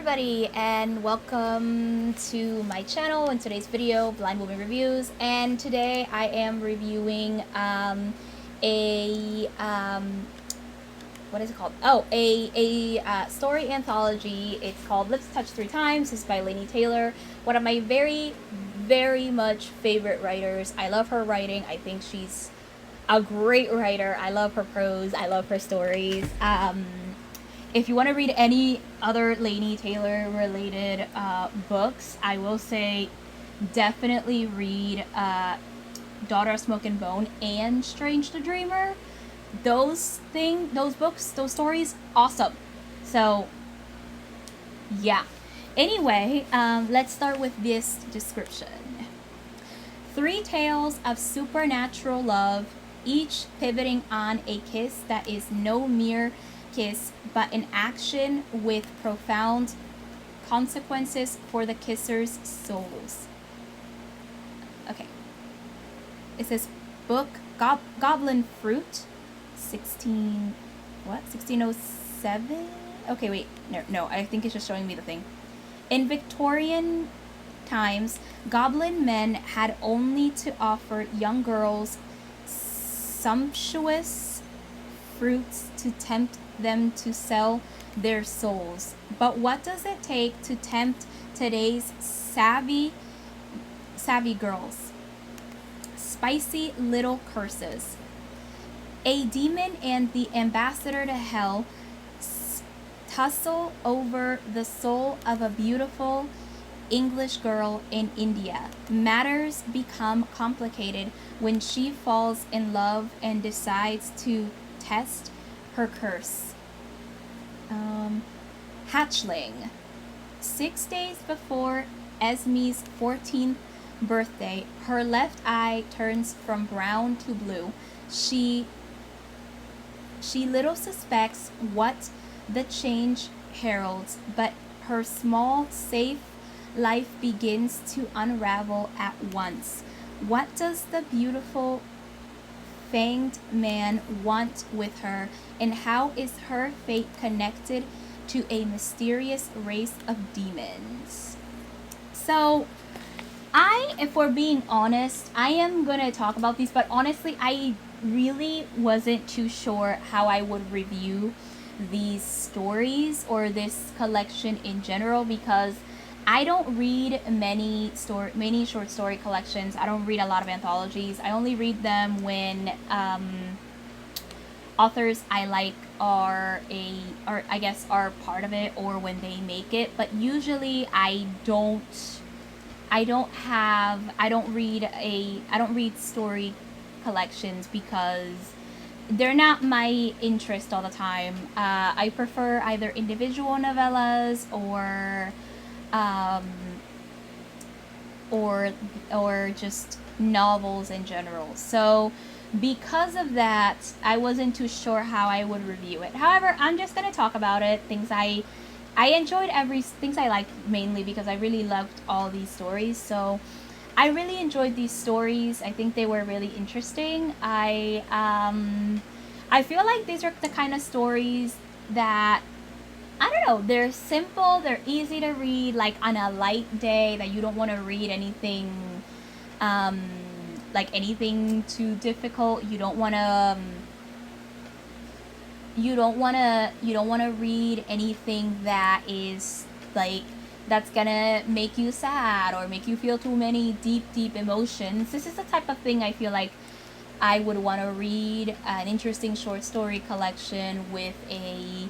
everybody, and welcome to my channel. In today's video, Blind Woman Reviews, and today I am reviewing a what is it called? Oh, a story anthology. It's called Lips Touch Three Times. It's by Laini Taylor, one of my very much favorite writers. I love her writing. I think she's a great writer. I love her prose. I love her stories. If you want to read any other Laini Taylor related books, I will say definitely read Daughter of Smoke and Bone and Strange the Dreamer. Those books, those stories, awesome. So yeah. Anyway, let's start with this description. Three tales of supernatural love, each pivoting on a kiss that is no mere kiss, but an action with profound consequences for the kissers' souls. Okay. It says book Goblin Fruit, 1607? Okay, wait. No, I think it's just showing me the thing. In Victorian times, goblin men had only to offer young girls sumptuous fruits to tempt them to sell their souls. But what does it take to tempt today's savvy girls? Spicy little curses. A demon and the ambassador to hell tussle over the soul of a beautiful English girl in India. Matters become complicated when she falls in love and decides to test her curse. Hatchling. 6 days before Esme's 14th birthday, her left eye turns from brown to blue. She little suspects what the change heralds, but her small, safe life begins to unravel at once. What does the beautiful fanged man want with her, and how is her fate connected to a mysterious race of demons? So, if we're being honest, I am gonna talk about these, but honestly, I really wasn't too sure how I would review these stories or this collection in general, because I don't read many short story collections. I don't read a lot of anthologies. I only read them when authors I like are part of it, or when they make it. But usually I don't read story collections because they're not my interest all the time. I prefer either individual novellas or just novels in general. So because of that, I wasn't too sure how I would review it. However, I'm just gonna talk about it. Things I enjoyed, things I liked, mainly because I really loved all these stories. So I really enjoyed these stories. I think they were really interesting. I feel like these are the kind of stories that, I don't know, they're simple, they're easy to read, like on a light day that you don't want to read anything, like anything too difficult. You don't want to read anything that is like, that's gonna make you sad or make you feel too many deep emotions. This is the type of thing I feel like I would want to read, an interesting short story collection with an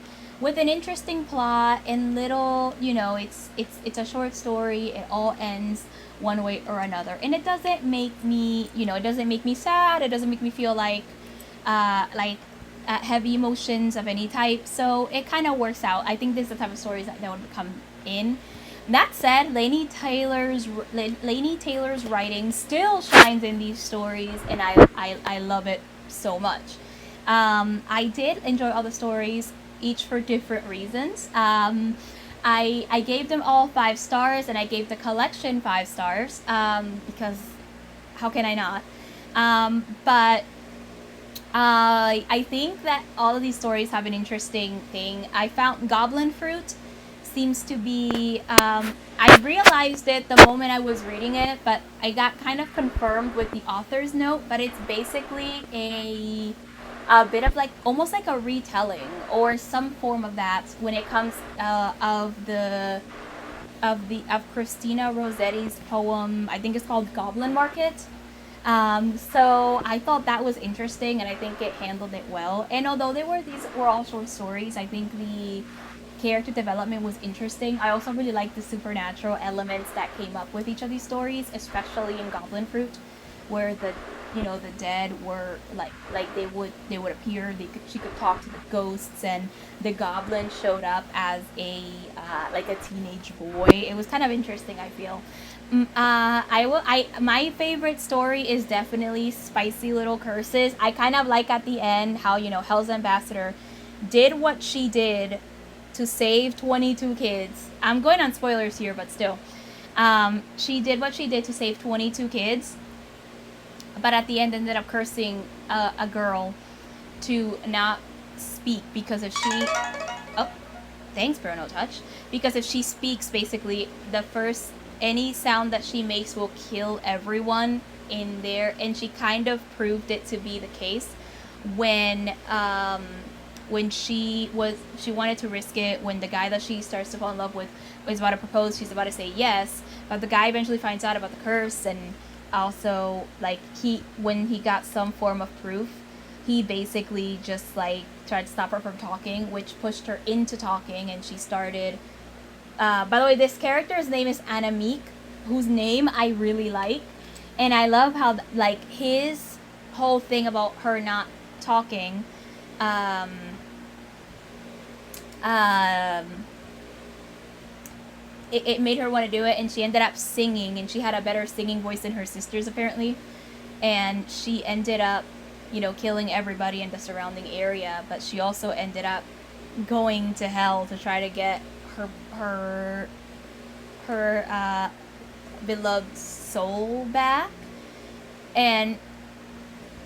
interesting plot and little, it's a short story. It all ends one way or another, and it doesn't make me, it doesn't make me sad. It doesn't make me feel like heavy emotions of any type. So it kind of works out. I think this is the type of stories that would come in. That said, Laini Taylor's writing still shines in these stories, and I love it so much. I did enjoy all the stories, each for different reasons. I gave them all 5 stars, and I gave the collection 5 stars, because how can I not? But I think that all of these stories have an interesting thing. I found Goblin Fruit seems to be, I realized it the moment I was reading it, but I got kind of confirmed with the author's note, but it's basically a bit of like almost like a retelling or some form of that when it comes of Christina Rossetti's poem. I think it's called Goblin Market. So I thought that was interesting, and I think it handled it well. And although these were all short stories, I think the character development was interesting. I also really liked the supernatural elements that came up with each of these stories, especially in Goblin Fruit, where the dead were like they would appear. She could talk to the ghosts, and the goblin showed up as a like a teenage boy. It was kind of interesting, I feel. My favorite story is definitely Spicy Little Curses. I kind of like at the end how Hell's Ambassador did what she did to save 22 kids. I'm going on spoilers here, but still. She did what she did to save 22 kids, but at the end ended up cursing a girl to not speak because if she... Oh, thanks, Bruno Touch. Because if she speaks, basically, any sound that she makes will kill everyone in there, and she kind of proved it to be the case when she wanted to risk it when the guy that she starts to fall in love with was about to propose. She's about to say yes, but the guy eventually finds out about the curse, and also like when he got some form of proof, he basically just like tried to stop her from talking, which pushed her into talking, and she started. By the way, this character's name is Anamique, whose name I really like, and I love how like his whole thing about her not talking. It made her want to do it, and she ended up singing, and she had a better singing voice than her sisters apparently, and she ended up killing everybody in the surrounding area, but she also ended up going to hell to try to get her beloved soul back. And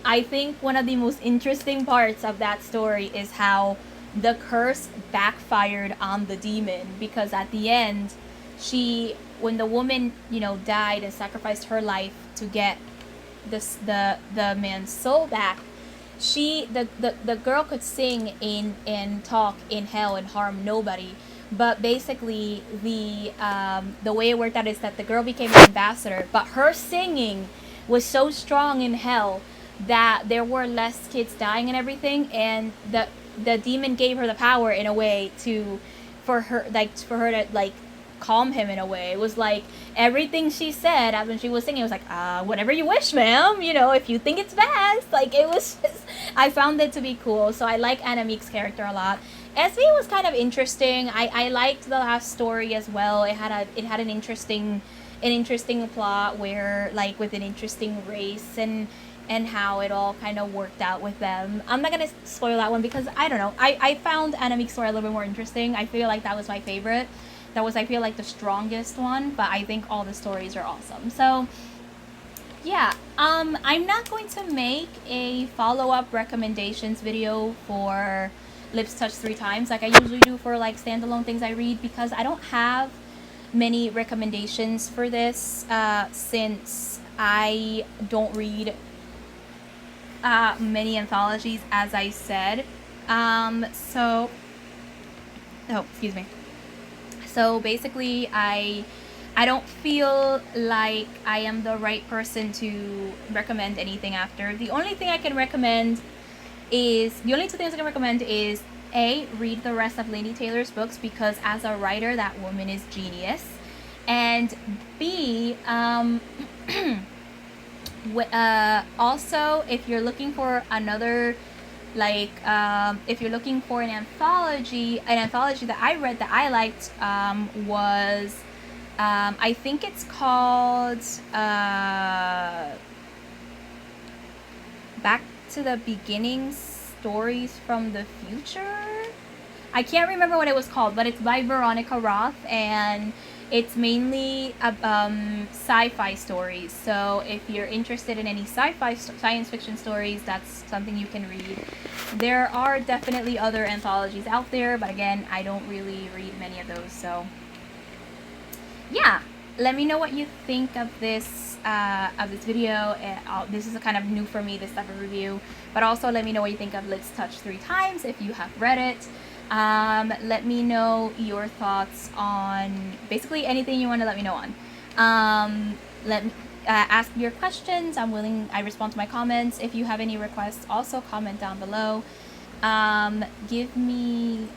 I think one of the most interesting parts of that story is how the curse backfired on the demon, because at the end, when the woman died and sacrificed her life to get the man's soul back, the girl could sing and talk in hell and harm nobody. But basically the way it worked out is that the girl became an ambassador, but her singing was so strong in hell that there were less kids dying and everything, and the demon gave her the power in a way for her to like calm him in a way. It was like everything she said when she was singing, it was like, whatever you wish, ma'am, if you think it's best. Like, it was just, I found it to be cool. So I like Anamique's character a lot. SV was kind of interesting. I liked the last story as well. It had an interesting plot where, like, with an interesting race and how it all kind of worked out with them. I'm not gonna spoil that one because I don't know. I found Anamique's story a little bit more interesting. I feel like that was my favorite. That was, I feel like, the strongest one, but I think all the stories are awesome. So yeah, I'm not going to make a follow-up recommendations video for Lips Touched 3 Times like I usually do for like standalone things I read, because I don't have many recommendations for this since I don't read many anthologies, as I said. So excuse me. So basically, I don't feel like I am the right person to recommend anything after. The only two things I can recommend is A, read the rest of Laini Taylor's books, because as a writer, that woman is genius. And B, also, if you're looking for another, like, if you're looking for an anthology that I read that I liked was, I think it's called Back to the Beginning, Stories from the Future. I can't remember what it was called, but it's by Veronica Roth, and It's mainly sci-fi stories. So if you're interested in any sci-fi science fiction stories, that's something you can read. There are definitely other anthologies out there, but again, I don't really read many of those. So yeah, let me know what you think of this video. This is kind of new for me, this type of review, but also let me know what you think of Let's Touch 3 Times if you have read it. Let me know your thoughts on basically anything you want to let me know on. Let me ask your questions. I respond to my comments. If you have any requests, also comment down below. Give me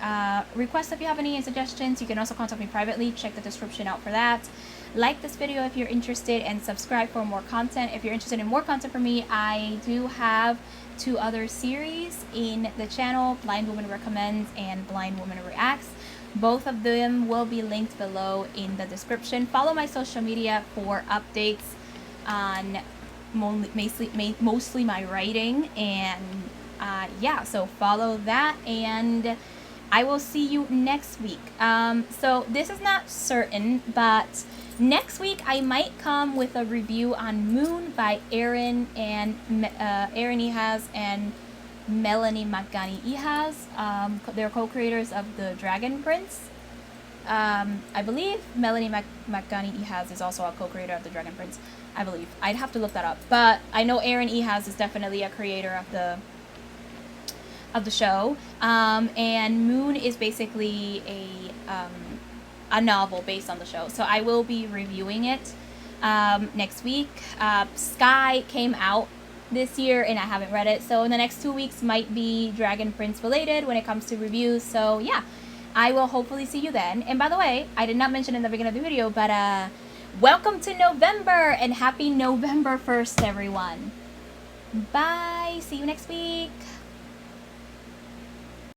requests if you have any suggestions. You can also contact me privately. Check the description out for that. Like this video if you're interested, and subscribe for more content. If you're interested in more content from me, I do have 2 other series in the channel, Blind Woman Recommends and Blind Woman Reacts. Both of them will be linked below in the description. Follow my social media for updates on mostly my writing, and yeah, so follow that, and I will see you next week. So this is not certain, but next week I might come with a review on Moon by Aaron Ihaz and Melanie Ihaz. They're co-creators of the Dragon Prince. I believe Melanie Ihaz is also a co-creator of the Dragon Prince. I believe. I'd have to look that up, but I know Aaron Ihaz is definitely a creator of the show. And Moon is basically a novel based on the show. So I will be reviewing it next week. Sky came out this year and I haven't read it. So in the next 2 weeks might be Dragon Prince related when it comes to reviews. So yeah, I will hopefully see you then. And by the way, I did not mention in the beginning of the video, but welcome to November and happy November 1st, everyone. Bye. See you next week.